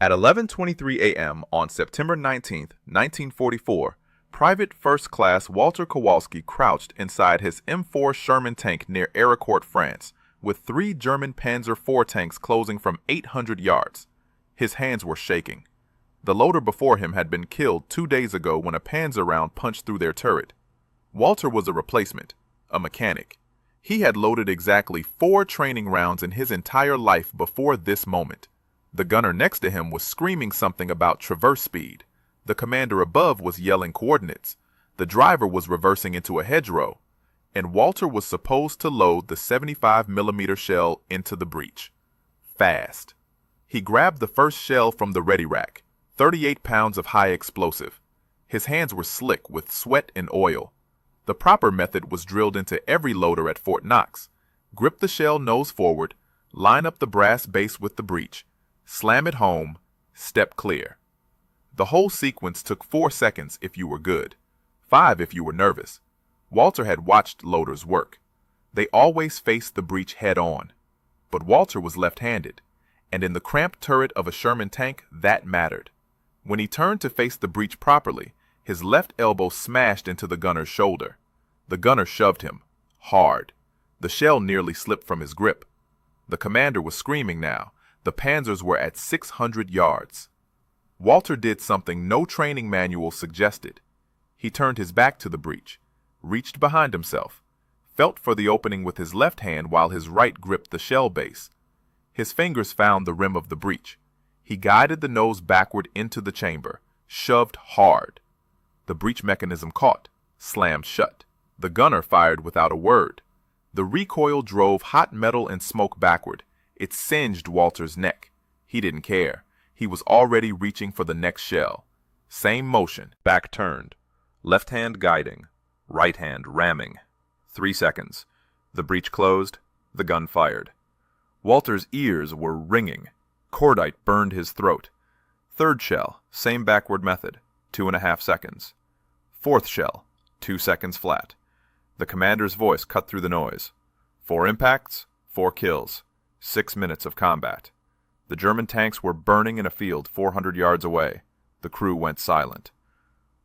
At 11:23 a.m. on September 19, 1944, Private First Class Walter Kowalski crouched inside his M4 Sherman tank near Ericourt, France, with 3 German Panzer IV tanks closing from 800 yards. His hands were shaking. The loader before him had been killed 2 days ago when a Panzer round punched through their turret. Walter was a replacement, a mechanic. He had loaded exactly 4 training rounds in his entire life before this moment. The gunner next to him was screaming something about traverse speed. The commander above was yelling coordinates. The driver was reversing into a hedgerow. And Walter was supposed to load the 75mm shell into the breech. Fast. He grabbed the first shell from the ready rack, 38 pounds of high explosive. His hands were slick with sweat and oil. The proper method was drilled into every loader at Fort Knox. Grip the shell nose forward, line up the brass base with the breech, slam it home, step clear. The whole sequence took 4 seconds if you were good, 5 if you were nervous. Walter had watched loaders work. They always faced the breech head on. But Walter was left-handed, and in the cramped turret of a Sherman tank, that mattered. When he turned to face the breech properly, his left elbow smashed into the gunner's shoulder. The gunner shoved him, hard. The shell nearly slipped from his grip. The commander was screaming now. The Panzers were at 600 yards. Walter did something no training manual suggested. He turned his back to the breech, reached behind himself, felt for the opening with his left hand while his right gripped the shell base. His fingers found the rim of the breech. He guided the nose backward into the chamber, shoved hard. The breech mechanism caught, slammed shut. The gunner fired without a word. The recoil drove hot metal and smoke backward. It singed Walter's neck. He didn't care. He was already reaching for the next shell. Same motion, back turned. Left hand guiding, right hand ramming. 3 seconds. The breech closed. The gun fired. Walter's ears were ringing. Cordite burned his throat. 3rd shell, same backward method, 2.5 seconds. 4th shell, 2 seconds flat. The commander's voice cut through the noise. 4 impacts, 4 kills. 6 minutes of combat. The German tanks were burning in a field 400 yards away. The crew went silent.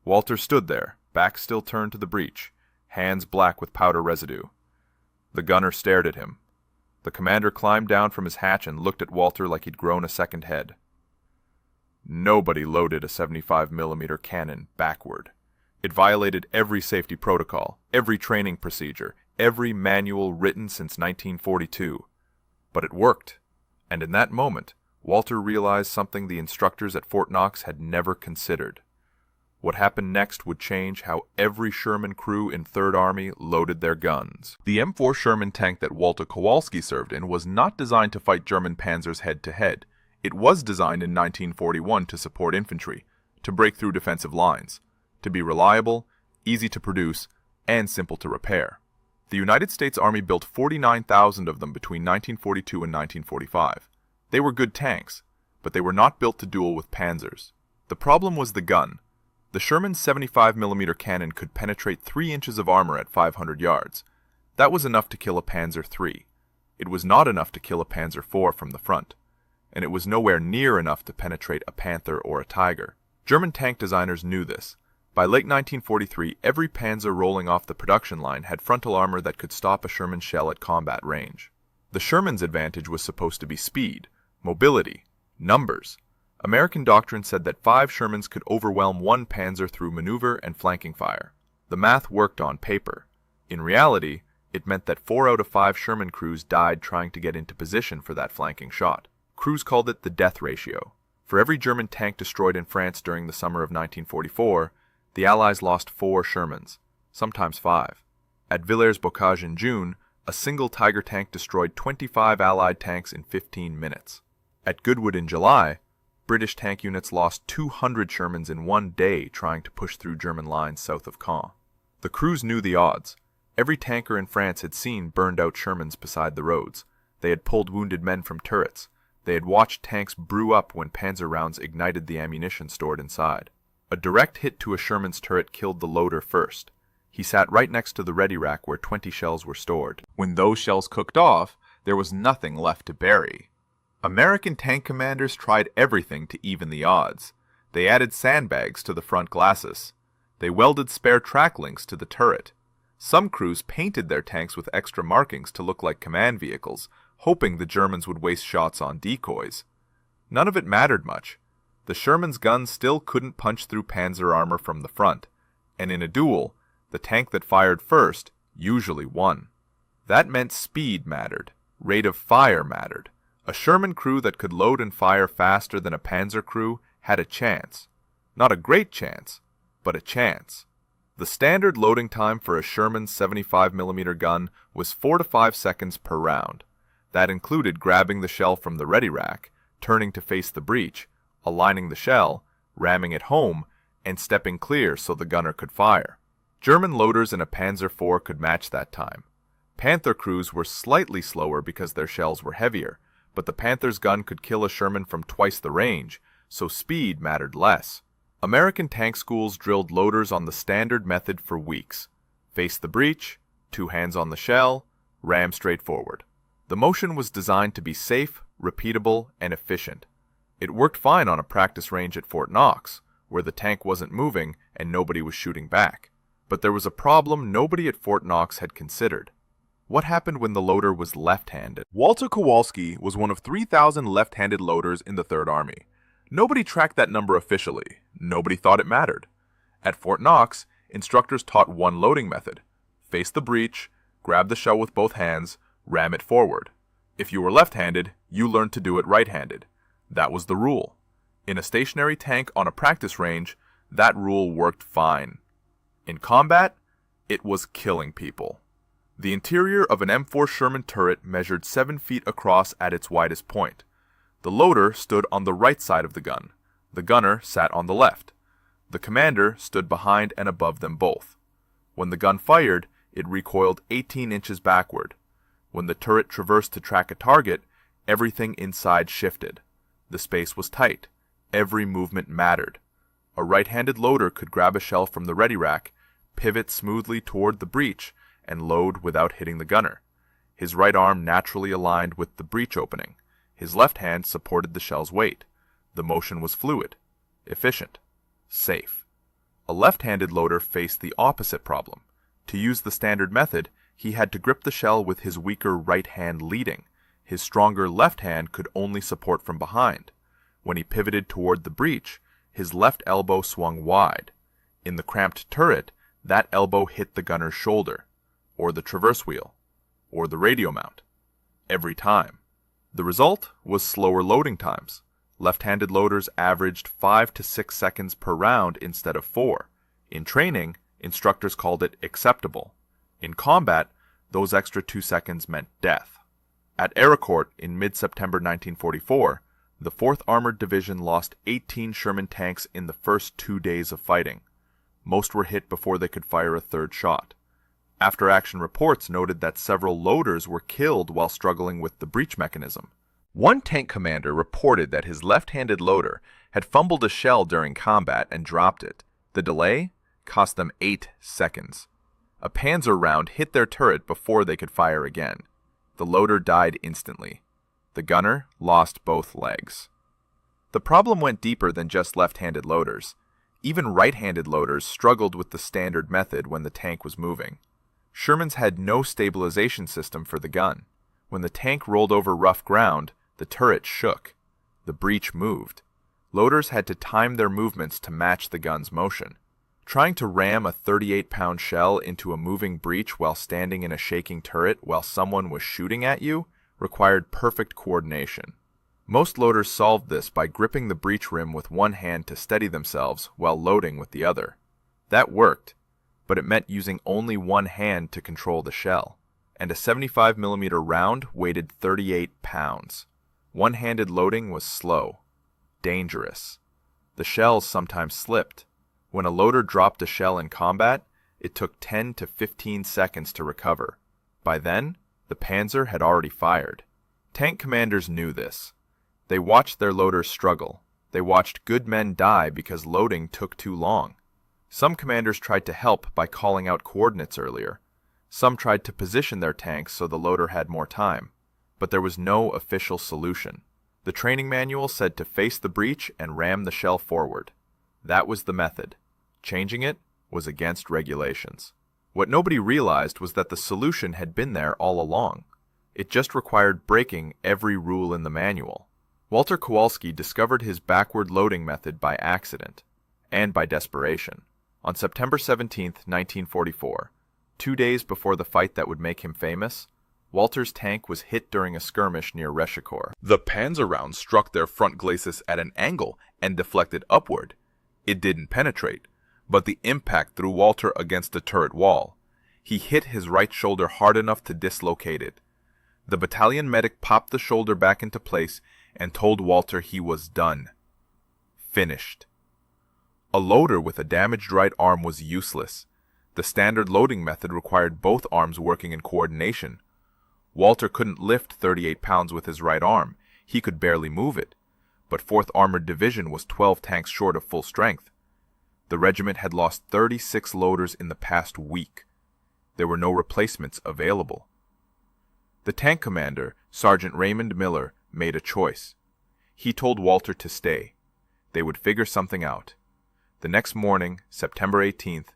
Walter stood there, back still turned to the breech, hands black with powder residue. The gunner stared at him. The commander climbed down from his hatch and looked at Walter like he'd grown a second head. Nobody loaded a 75mm cannon backward. It violated every safety protocol, every training procedure, every manual written since 1942. But it worked, and in that moment, Walter realized something the instructors at Fort Knox had never considered. What happened next would change how every Sherman crew in 3rd Army loaded their guns. The M4 Sherman tank that Walter Kowalski served in was not designed to fight German panzers head-to-head. It was designed in 1941 to support infantry, to break through defensive lines, to be reliable, easy to produce, and simple to repair. The United States Army built 49,000 of them between 1942 and 1945. They were good tanks, but they were not built to duel with Panzers. The problem was the gun. The Sherman's 75mm cannon could penetrate 3 inches of armor at 500 yards. That was enough to kill a Panzer III. It was not enough to kill a Panzer IV from the front, and it was nowhere near enough to penetrate a Panther or a Tiger. German tank designers knew this. By late 1943, every Panzer rolling off the production line had frontal armor that could stop a Sherman shell at combat range. The Sherman's advantage was supposed to be speed, mobility, numbers. American doctrine said that 5 Shermans could overwhelm 1 Panzer through maneuver and flanking fire. The math worked on paper. In reality, it meant that 4 out of 5 Sherman crews died trying to get into position for that flanking shot. Crews called it the death ratio. For every German tank destroyed in France during the summer of 1944, the Allies lost 4 Shermans, sometimes 5. At Villers-Bocage in June, a single Tiger tank destroyed 25 Allied tanks in 15 minutes. At Goodwood in July, British tank units lost 200 Shermans in 1 day trying to push through German lines south of Caen. The crews knew the odds. Every tanker in France had seen burned-out Shermans beside the roads. They had pulled wounded men from turrets. They had watched tanks brew up when Panzer rounds ignited the ammunition stored inside. A direct hit to a Sherman's turret killed the loader first. He sat right next to the ready rack where 20 shells were stored. When those shells cooked off, there was nothing left to bury. American tank commanders tried everything to even the odds. They added sandbags to the front glasses. They welded spare track links to the turret. Some crews painted their tanks with extra markings to look like command vehicles, hoping the Germans would waste shots on decoys. None of it mattered much. The Sherman's guns still couldn't punch through Panzer armor from the front, and in a duel, the tank that fired first usually won. That meant speed mattered. Rate of fire mattered. A Sherman crew that could load and fire faster than a Panzer crew had a chance. Not a great chance, but a chance. The standard loading time for a Sherman 75mm gun was 4 to 5 seconds per round. That included grabbing the shell from the ready rack, turning to face the breech, aligning the shell, ramming it home, and stepping clear so the gunner could fire. German loaders in a Panzer IV could match that time. Panther crews were slightly slower because their shells were heavier, but the Panther's gun could kill a Sherman from twice the range, so speed mattered less. American tank schools drilled loaders on the standard method for weeks. Face the breech, 2 hands on the shell, ram straight forward. The motion was designed to be safe, repeatable, and efficient. It worked fine on a practice range at Fort Knox, where the tank wasn't moving and nobody was shooting back. But there was a problem nobody at Fort Knox had considered. What happened when the loader was left-handed? Walter Kowalski was one of 3,000 left-handed loaders in the Third Army. Nobody tracked that number officially. Nobody thought it mattered. At Fort Knox, instructors taught one loading method. Face the breech, grab the shell with both hands, ram it forward. If you were left-handed, you learned to do it right-handed. That was the rule. In a stationary tank on a practice range, that rule worked fine. In combat, it was killing people. The interior of an M4 Sherman turret measured 7 feet across at its widest point. The loader stood on the right side of the gun. The gunner sat on the left. The commander stood behind and above them both. When the gun fired, it recoiled 18 inches backward. When the turret traversed to track a target, everything inside shifted. The space was tight. Every movement mattered. A right-handed loader could grab a shell from the ready rack, pivot smoothly toward the breech, and load without hitting the gunner. His right arm naturally aligned with the breech opening. His left hand supported the shell's weight. The motion was fluid, efficient, safe. A left-handed loader faced the opposite problem. To use the standard method, he had to grip the shell with his weaker right hand leading. His stronger left hand could only support from behind. When he pivoted toward the breech, his left elbow swung wide. In the cramped turret, that elbow hit the gunner's shoulder, or the traverse wheel, or the radio mount. Every time. The result was slower loading times. Left-handed loaders averaged 5 to 6 seconds per round instead of 4. In training, instructors called it acceptable. In combat, those extra 2 seconds meant death. At Ericourt in mid-September 1944, the 4th Armored Division lost 18 Sherman tanks in the first 2 days of fighting. Most were hit before they could fire a third shot. After-action reports noted that several loaders were killed while struggling with the breech mechanism. One tank commander reported that his left-handed loader had fumbled a shell during combat and dropped it. The delay cost them 8 seconds. A Panzer round hit their turret before they could fire again. The loader died instantly. The gunner lost both legs. The problem went deeper than just left-handed loaders. Even right-handed loaders struggled with the standard method when the tank was moving. Shermans had no stabilization system for the gun. When the tank rolled over rough ground, the turret shook. The breech moved. Loaders had to time their movements to match the gun's motion. Trying to ram a 38-pound shell into a moving breech while standing in a shaking turret while someone was shooting at you required perfect coordination. Most loaders solved this by gripping the breech rim with one hand to steady themselves while loading with the other. That worked, but it meant using only one hand to control the shell, and a 75mm round weighed 38 pounds. One-handed loading was slow, dangerous. The shells sometimes slipped. When a loader dropped a shell in combat, it took 10 to 15 seconds to recover. By then, the Panzer had already fired. Tank commanders knew this. They watched their loaders struggle. They watched good men die because loading took too long. Some commanders tried to help by calling out coordinates earlier. Some tried to position their tanks so the loader had more time. But there was no official solution. The training manual said to face the breech and ram the shell forward. That was the method. Changing it was against regulations. What nobody realized was that the solution had been there all along. It just required breaking every rule in the manual. Walter Kowalski discovered his backward loading method by accident and by desperation. On September 17, 1944, 2 days before the fight that would make him famous, Walter's tank was hit during a skirmish near Reshikhor. The Panzer round struck their front glacis at an angle and deflected upward. It didn't penetrate, but the impact threw Walter against a turret wall. He hit his right shoulder hard enough to dislocate it. The battalion medic popped the shoulder back into place and told Walter he was done. Finished. A loader with a damaged right arm was useless. The standard loading method required both arms working in coordination. Walter couldn't lift 38 pounds with his right arm. He could barely move it. But 4th Armored Division was 12 tanks short of full strength. The regiment had lost 36 loaders in the past week. There were no replacements available. The tank commander, Sergeant Raymond Miller, made a choice. He told Walter to stay. They would figure something out. The next morning, September 18th,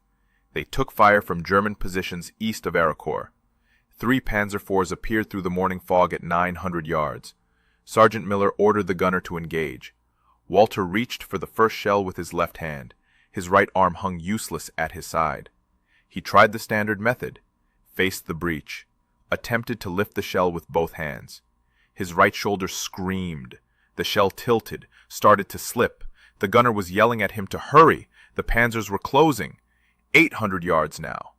they took fire from German positions east of Ericourt. 3 Panzer IVs appeared through the morning fog at 900 yards. Sergeant Miller ordered the gunner to engage. Walter reached for the first shell with his left hand. His right arm hung useless at his side. He tried the standard method, faced the breech, attempted to lift the shell with both hands. His right shoulder screamed. The shell tilted, started to slip. The gunner was yelling at him to hurry. The Panzers were closing. 800 yards now.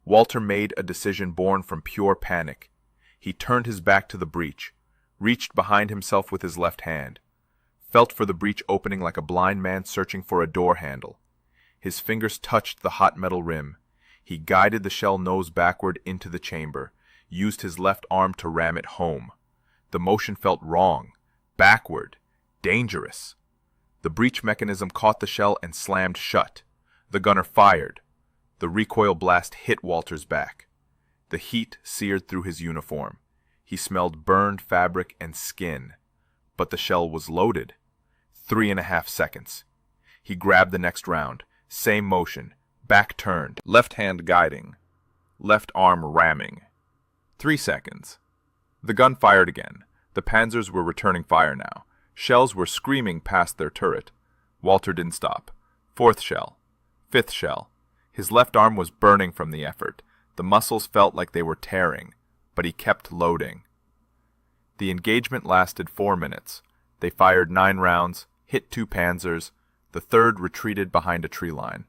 Walter made a decision born from pure panic. He turned his back to the breech, reached behind himself with his left hand, felt for the breech opening like a blind man searching for a door handle. His fingers touched the hot metal rim. He guided the shell nose backward into the chamber, used his left arm to ram it home. The motion felt wrong, backward, dangerous. The breech mechanism caught the shell and slammed shut. The gunner fired. The recoil blast hit Walter's back. The heat seared through his uniform. He smelled burned fabric and skin. But the shell was loaded. 3.5 seconds. He grabbed the next round. Same motion. Back turned. Left hand guiding. Left arm ramming. 3 seconds. The gun fired again. The Panzers were returning fire now. Shells were screaming past their turret. Walter didn't stop. 4th shell. 5th shell. His left arm was burning from the effort. The muscles felt like they were tearing, but he kept loading. The engagement lasted 4 minutes. They fired 9 rounds, hit 2 Panzers. The 3rd retreated behind a tree line.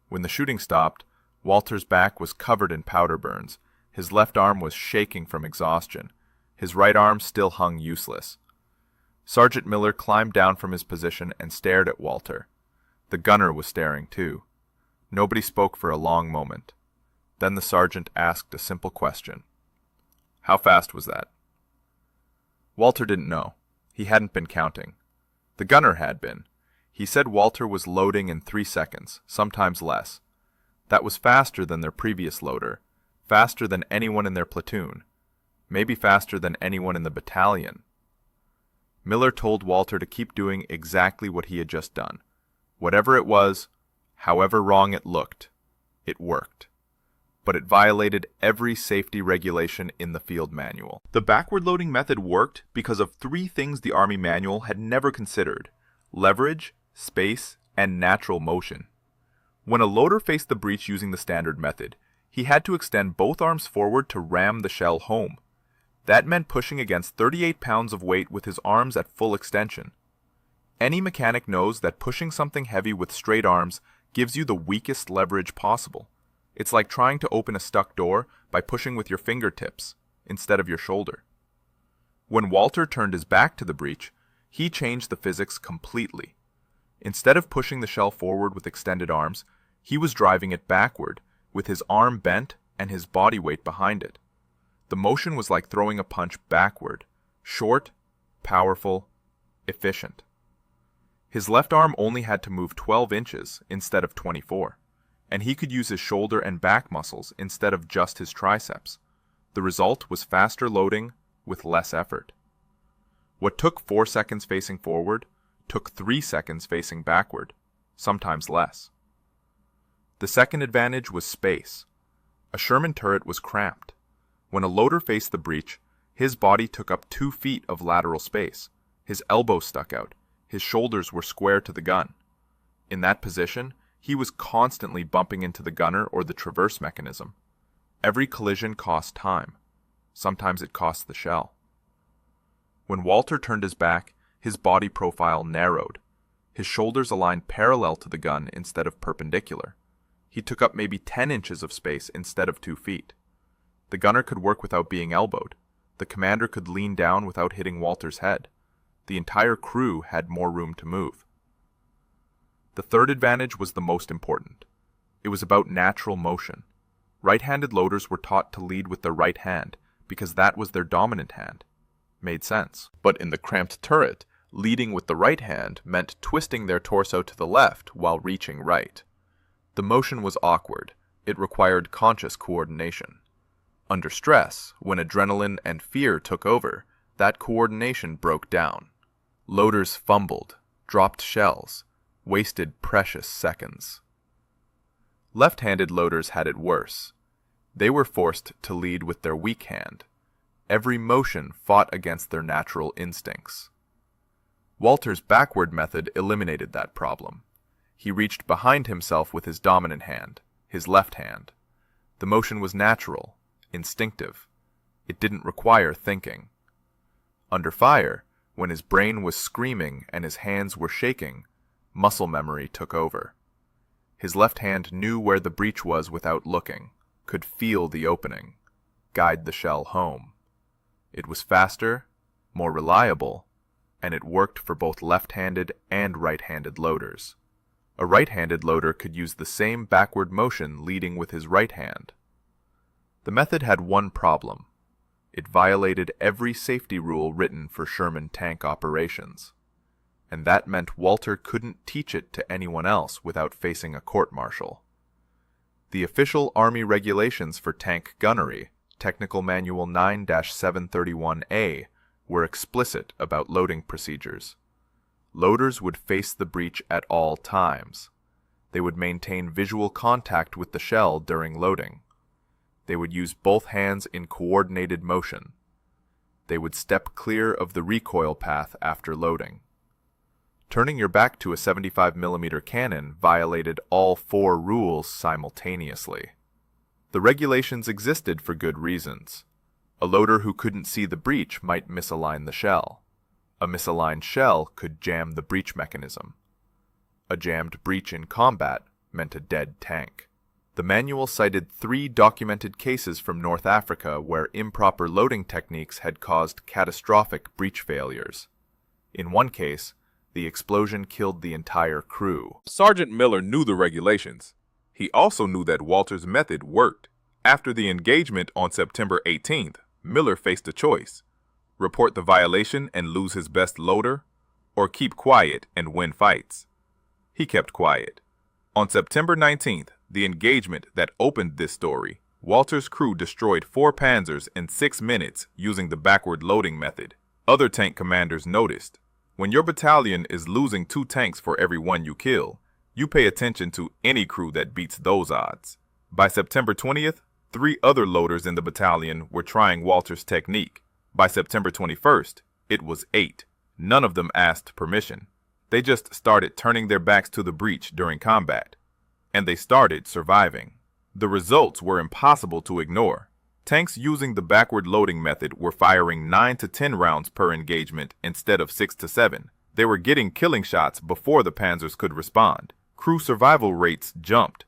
When the shooting stopped, Walter's back was covered in powder burns. His left arm was shaking from exhaustion. His right arm still hung useless. Sergeant Miller climbed down from his position and stared at Walter. The gunner was staring too. Nobody spoke for a long moment. Then the sergeant asked a simple question. How fast was that? Walter didn't know. He hadn't been counting. The gunner had been. He said Walter was loading in 3 seconds, sometimes less. That was faster than their previous loader, faster than anyone in their platoon, maybe faster than anyone in the battalion. Miller told Walter to keep doing exactly what he had just done. Whatever it was, however wrong it looked, it worked. But it violated every safety regulation in the field manual. The backward loading method worked because of 3 things the Army manual had never considered: leverage, space, and natural motion. When a loader faced the breech using the standard method, he had to extend both arms forward to ram the shell home. That meant pushing against 38 pounds of weight with his arms at full extension. Any mechanic knows that pushing something heavy with straight arms gives you the weakest leverage possible. It's like trying to open a stuck door by pushing with your fingertips instead of your shoulder. When Walter turned his back to the breech, he changed the physics completely. Instead of pushing the shell forward with extended arms, he was driving it backward, with his arm bent and his body weight behind it. The motion was like throwing a punch backward, short, powerful, efficient. His left arm only had to move 12 inches instead of 24, and he could use his shoulder and back muscles instead of just his triceps. The result was faster loading with less effort. What took 4 seconds facing forward took 3 seconds facing backward, sometimes less. The second advantage was space. A Sherman turret was cramped. When a loader faced the breech, his body took up 2 feet of lateral space. His elbows stuck out. His shoulders were square to the gun. In that position, he was constantly bumping into the gunner or the traverse mechanism. Every collision cost time. Sometimes it cost the shell. When Walter turned his back, his body profile narrowed. His shoulders aligned parallel to the gun instead of perpendicular. He took up maybe 10 inches of space instead of 2 feet. The gunner could work without being elbowed. The commander could lean down without hitting Walter's head. The entire crew had more room to move. The third advantage was the most important. It was about natural motion. Right-handed loaders were taught to lead with their right hand because that was their dominant hand. Made sense. But in the cramped turret, leading with the right hand meant twisting their torso to the left while reaching right. The motion was awkward. It required conscious coordination. Under stress, when adrenaline and fear took over, that coordination broke down. Loaders fumbled, dropped shells, wasted precious seconds. Left-handed loaders had it worse. They were forced to lead with their weak hand. Every motion fought against their natural instincts. Walter's backward method eliminated that problem. He reached behind himself with his dominant hand, his left hand. The motion was natural, instinctive. It didn't require thinking. Under fire, when his brain was screaming and his hands were shaking, muscle memory took over. His left hand knew where the breech was without looking, could feel the opening, guide the shell home. It was faster, more reliable, and it worked for both left-handed and right-handed loaders. A right-handed loader could use the same backward motion leading with his right hand. The method had one problem. It violated every safety rule written for Sherman tank operations. And that meant Walter couldn't teach it to anyone else without facing a court-martial. The official Army regulations for tank gunnery, Technical Manual 9-731A, were explicit about loading procedures. Loaders would face the breech at all times. They would maintain visual contact with the shell during loading. They would use both hands in coordinated motion. They would step clear of the recoil path after loading. Turning your back to a 75mm cannon violated all 4 rules simultaneously. The regulations existed for good reasons. A loader who couldn't see the breech might misalign the shell. A misaligned shell could jam the breech mechanism. A jammed breech in combat meant a dead tank. The manual cited 3 documented cases from North Africa where improper loading techniques had caused catastrophic breech failures. In one case, the explosion killed the entire crew. Sergeant Miller knew the regulations. He also knew that Walter's method worked. After the engagement on September 18th, Miller faced a choice: report the violation and lose his best loader, or keep quiet and win fights. He kept quiet. On September 19th, the engagement that opened this story, Walter's crew destroyed 4 Panzers in 6 minutes using the backward loading method. Other tank commanders noticed. When your battalion is losing 2 tanks for every 1 you kill, you pay attention to any crew that beats those odds. By September 20th, 3 other loaders in the battalion were trying Walter's technique. By September 21st, it was 8. None of them asked permission. They just started turning their backs to the breech during combat. And they started surviving. The results were impossible to ignore. Tanks using the backward loading method were firing 9 to 10 rounds per engagement instead of 6 to 7. They were getting killing shots before the Panzers could respond. Crew survival rates jumped.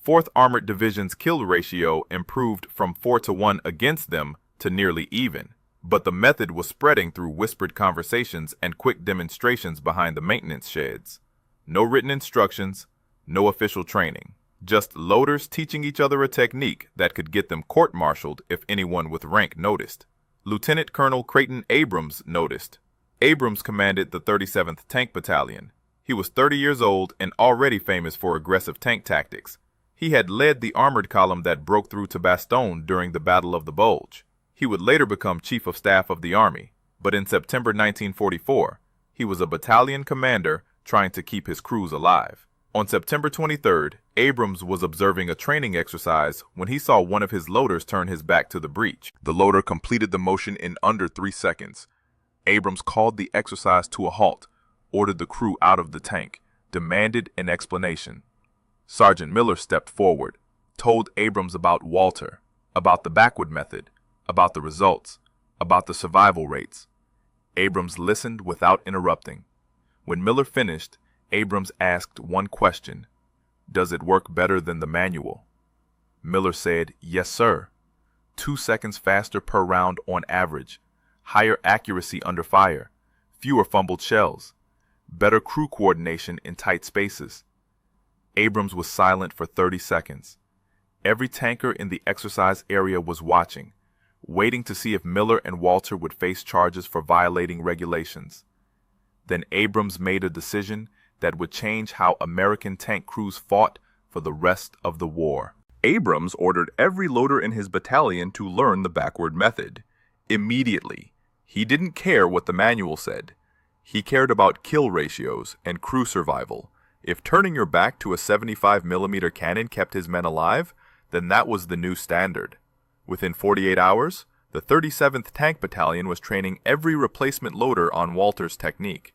4th Armored Division's kill ratio improved from 4 to 1 against them to nearly even. But the method was spreading through whispered conversations and quick demonstrations behind the maintenance sheds. No written instructions, no official training. Just loaders teaching each other a technique that could get them court-martialed if anyone with rank noticed. Lieutenant Colonel Creighton Abrams noticed. Abrams commanded the 37th Tank Battalion. He was 30 years old and already famous for aggressive tank tactics. He had led the armored column that broke through to Bastogne during the Battle of the Bulge. He would later become Chief of Staff of the Army. But in September 1944, he was a battalion commander trying to keep his crews alive. On September 23rd, Abrams was observing a training exercise when he saw one of his loaders turn his back to the breach. The loader completed the motion in under 3 seconds. Abrams called the exercise to a halt, ordered the crew out of the tank, demanded an explanation. Sergeant Miller stepped forward, told Abrams about Walter, about the backward method, about the results, about the survival rates. Abrams listened without interrupting. When Miller finished, Abrams asked one question: "Does it work better than the manual?" Miller said, "Yes, sir. 2 seconds faster per round on average, higher accuracy under fire, fewer fumbled shells, better crew coordination in tight spaces." Abrams was silent for 30 seconds. Every tanker in the exercise area was watching, waiting to see if Miller and Walter would face charges for violating regulations. Then Abrams made a decision that would change how American tank crews fought for the rest of the war. Abrams ordered every loader in his battalion to learn the backward method. Immediately. He didn't care what the manual said. He cared about kill ratios and crew survival. If turning your back to a 75mm cannon kept his men alive, then that was the new standard. Within 48 hours, the 37th Tank Battalion was training every replacement loader on Walter's technique.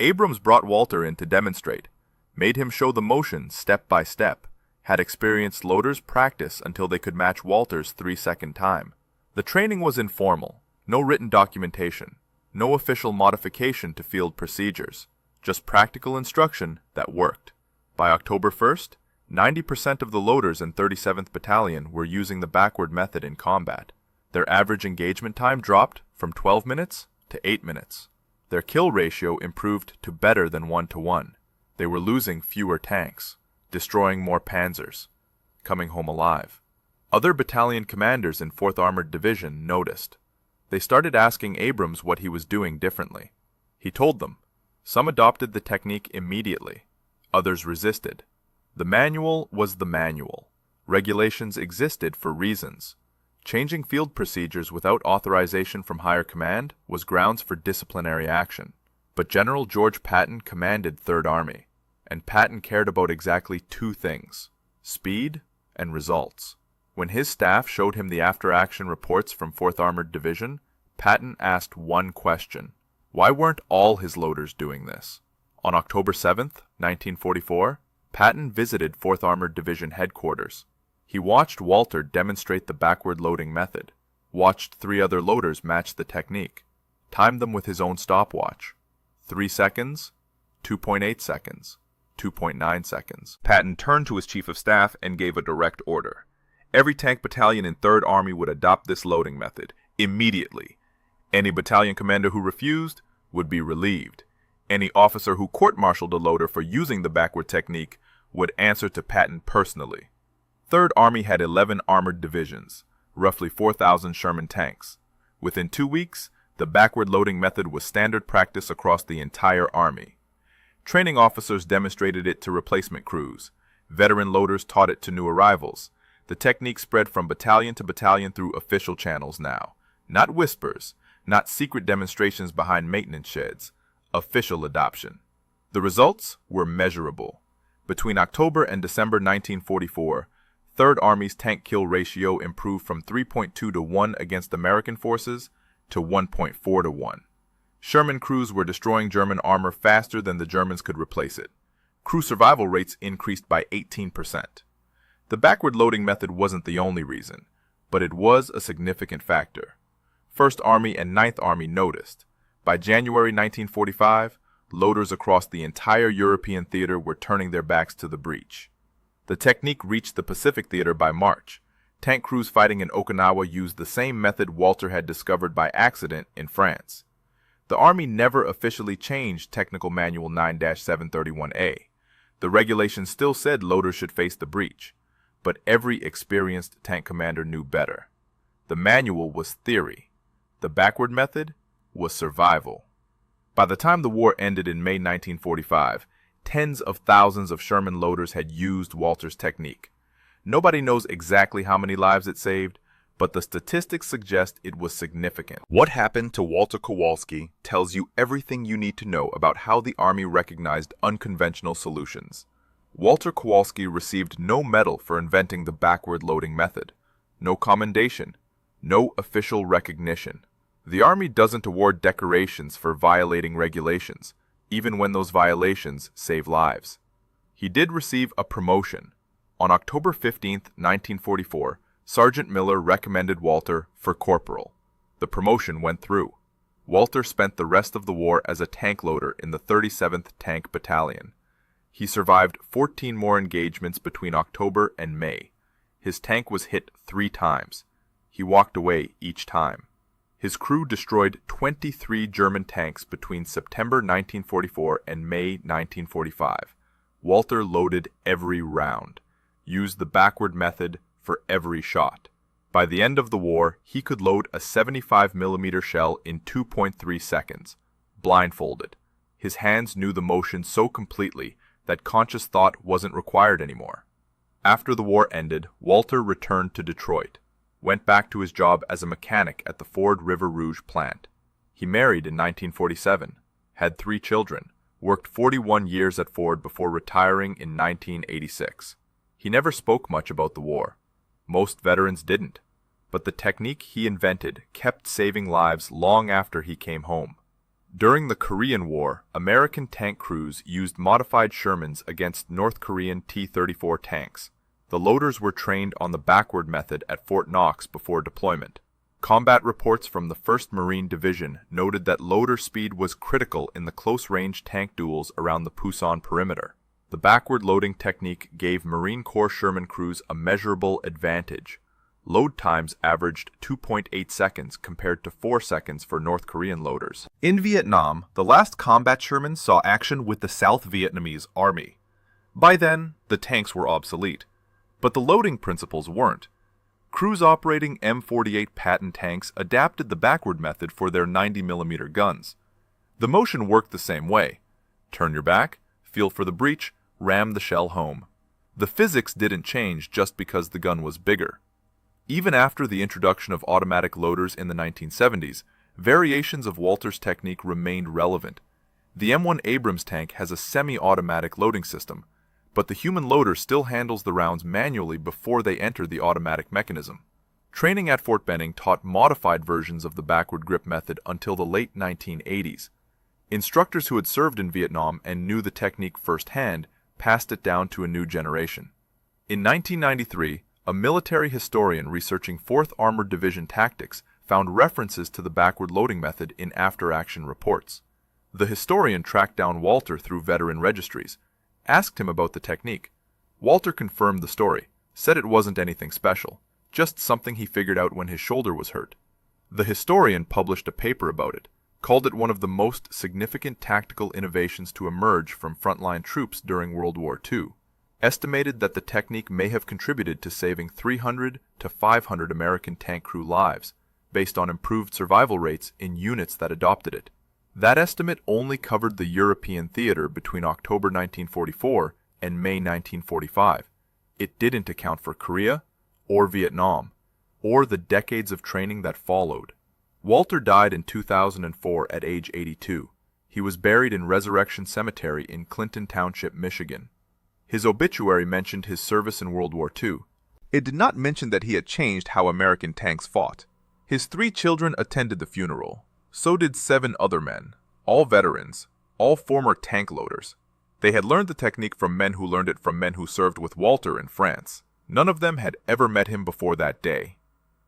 Abrams brought Walter in to demonstrate, made him show the motion step by step, had experienced loaders practice until they could match Walter's 3-second time. The training was informal, no written documentation, no official modification to field procedures, just practical instruction that worked. By October 1st, 90% of the loaders in 37th Battalion were using the backward method in combat. Their average engagement time dropped from 12 minutes to 8 minutes. Their kill ratio improved to better than 1-to-1. They were losing fewer tanks, destroying more Panzers, coming home alive. Other battalion commanders in 4th Armored Division noticed. They started asking Abrams what he was doing differently. He told them. Some adopted the technique immediately. Others resisted. The manual was the manual. Regulations existed for reasons. Changing field procedures without authorization from higher command was grounds for disciplinary action. But General George Patton commanded 3rd Army, and Patton cared about exactly 2 things: speed and results. When his staff showed him the after-action reports from 4th Armored Division, Patton asked one question: why weren't all his loaders doing this? On October 7th, 1944, Patton visited 4th Armored Division headquarters. He watched Walter demonstrate the backward loading method, watched 3 other loaders match the technique, timed them with his own stopwatch. 3 seconds, 2.8 seconds, 2.9 seconds. Patton turned to his chief of staff and gave a direct order. Every tank battalion in 3rd Army would adopt this loading method, immediately. Any battalion commander who refused would be relieved. Any officer who court-martialed a loader for using the backward technique would answer to Patton personally. 3rd Army had 11 armored divisions, roughly 4,000 Sherman tanks. Within 2 weeks, the backward loading method was standard practice across the entire Army. Training officers demonstrated it to replacement crews. Veteran loaders taught it to new arrivals. The technique spread from battalion to battalion through official channels now. Not whispers, not secret demonstrations behind maintenance sheds. Official adoption. The results were measurable. Between October and December 1944, 3rd Army's tank kill ratio improved from 3.2-to-1 against American forces to 1.4-to-1. Sherman crews were destroying German armor faster than the Germans could replace it. Crew survival rates increased by 18%. The backward loading method wasn't the only reason, but it was a significant factor. 1st Army and 9th Army noticed. By January 1945, loaders across the entire European theater were turning their backs to the breach. The technique reached the Pacific theater by March. Tank crews fighting in Okinawa used the same method Walter had discovered by accident in France. The Army never officially changed Technical Manual 9-731A. The regulations still said loaders should face the breach, but every experienced tank commander knew better. The manual was theory. The backward method was survival. By the time the war ended in May 1945, tens of thousands of Sherman loaders had used Walter's technique. Nobody knows exactly how many lives it saved, but the statistics suggest it was significant. What happened to Walter Kowalski tells you everything you need to know about how the Army recognized unconventional solutions. Walter Kowalski received no medal for inventing the backward loading method, no commendation, no official recognition. The Army doesn't award decorations for violating regulations, even when those violations save lives. He did receive a promotion. On October 15, 1944, Sergeant Miller recommended Walter for corporal. The promotion went through. Walter spent the rest of the war as a tank loader in the 37th Tank Battalion. He survived 14 more engagements between October and May. His tank was hit 3 times. He walked away each time. His crew destroyed 23 German tanks between September 1944 and May 1945. Walter loaded every round, used the backward method for every shot. By the end of the war, he could load a 75mm shell in 2.3 seconds, blindfolded. His hands knew the motion so completely that conscious thought wasn't required anymore. After the war ended, Walter returned to Detroit, went back to his job as a mechanic at the Ford River Rouge plant. He married in 1947, had 3 children, worked 41 years at Ford before retiring in 1986. He never spoke much about the war. Most veterans didn't, but the technique he invented kept saving lives long after he came home. During the Korean War, American tank crews used modified Shermans against North Korean T-34 tanks. The loaders were trained on the backward method at Fort Knox before deployment. Combat reports from the 1st Marine Division noted that loader speed was critical in the close-range tank duels around the Pusan perimeter. The backward loading technique gave Marine Corps Sherman crews a measurable advantage. Load times averaged 2.8 seconds compared to 4 seconds for North Korean loaders. In Vietnam, the last combat Sherman saw action with the South Vietnamese Army. By then, the tanks were obsolete, but the loading principles weren't. Crews operating M48 Patton tanks adapted the backward method for their 90mm guns. The motion worked the same way. Turn your back, feel for the breech, ram the shell home. The physics didn't change just because the gun was bigger. Even after the introduction of automatic loaders in the 1970s, variations of Walter's technique remained relevant. The M1 Abrams tank has a semi-automatic loading system, but the human loader still handles the rounds manually before they enter the automatic mechanism. Training at Fort Benning taught modified versions of the backward grip method until the late 1980s. Instructors who had served in Vietnam and knew the technique firsthand passed it down to a new generation. In 1993, a military historian researching 4th Armored Division tactics found references to the backward loading method in after-action reports. The historian tracked down Walter through veteran registries, asked him about the technique. Walter confirmed the story, said it wasn't anything special, just something he figured out when his shoulder was hurt. The historian published a paper about it, called it one of the most significant tactical innovations to emerge from frontline troops during World War II. Estimated that the technique may have contributed to saving 300 to 500 American tank crew lives, based on improved survival rates in units that adopted it. That estimate only covered the European theater between October 1944 and May 1945. It didn't account for Korea, or Vietnam, or the decades of training that followed. Walter died in 2004 at age 82. He was buried in Resurrection Cemetery in Clinton Township, Michigan. His obituary mentioned his service in World War II. It did not mention that he had changed how American tanks fought. His 3 children attended the funeral. So did 7 other men, all veterans, all former tank loaders. They had learned the technique from men who learned it from men who served with Walter in France. None of them had ever met him before that day.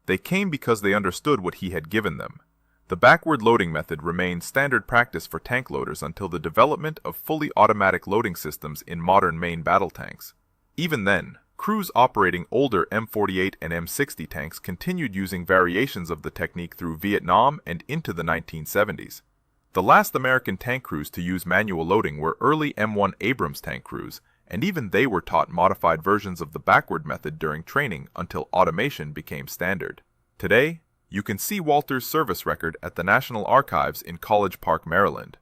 They came because they understood what he had given them. The backward loading method remained standard practice for tank loaders until the development of fully automatic loading systems in modern main battle tanks. Even then, crews operating older M48 and M60 tanks continued using variations of the technique through Vietnam and into the 1970s. The last American tank crews to use manual loading were early M1 Abrams tank crews, and even they were taught modified versions of the backward method during training until automation became standard. Today, you can see Walter's service record at the National Archives in College Park, Maryland.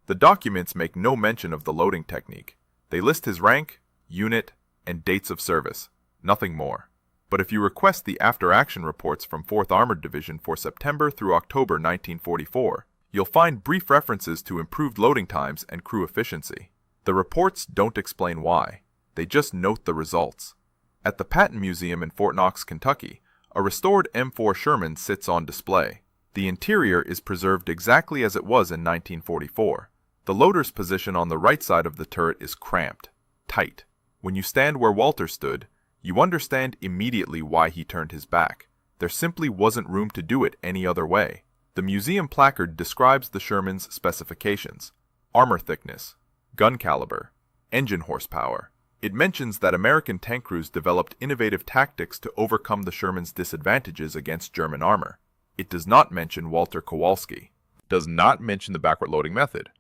The documents make no mention of the loading technique. They list his rank, unit, and dates of service, nothing more. But if you request the after-action reports from 4th Armored Division for September through October 1944, you'll find brief references to improved loading times and crew efficiency. The reports don't explain why. They just note the results. At the Patton Museum in Fort Knox, Kentucky, a restored M4 Sherman sits on display. The interior is preserved exactly as it was in 1944. The loader's position on the right side of the turret is cramped, tight. When you stand where Walter stood, you understand immediately why he turned his back. There simply wasn't room to do it any other way. The museum placard describes the Sherman's specifications: armor thickness, gun caliber, engine horsepower. It mentions that American tank crews developed innovative tactics to overcome the Sherman's disadvantages against German armor. It does not mention Walter Kowalski, does not mention the backward loading method,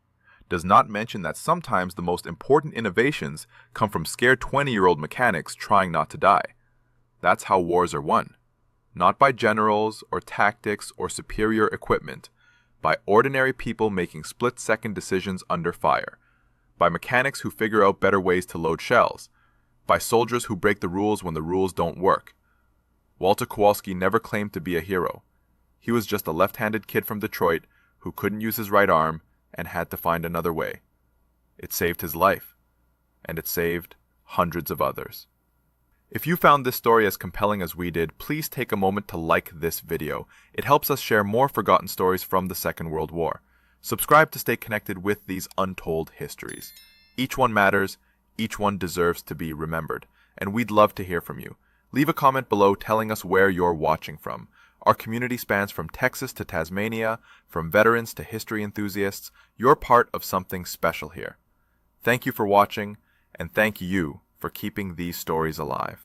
does not mention that sometimes the most important innovations come from scared 20-year-old mechanics trying not to die. That's how wars are won. Not by generals or tactics or superior equipment, by ordinary people making split-second decisions under fire, by mechanics who figure out better ways to load shells, by soldiers who break the rules when the rules don't work. Walter Kowalski never claimed to be a hero. He was just a left-handed kid from Detroit who couldn't use his right arm and had to find another way. It saved his life, and it saved hundreds of others. If you found this story as compelling as we did, please take a moment to like this video. It helps us share more forgotten stories from the Second World War. Subscribe to stay connected with these untold histories. Each one matters, each one deserves to be remembered, and we'd love to hear from you. Leave a comment below telling us where you're watching from. Our community spans from Texas to Tasmania, from veterans to history enthusiasts. You're part of something special here. Thank you for watching, and thank you for keeping these stories alive.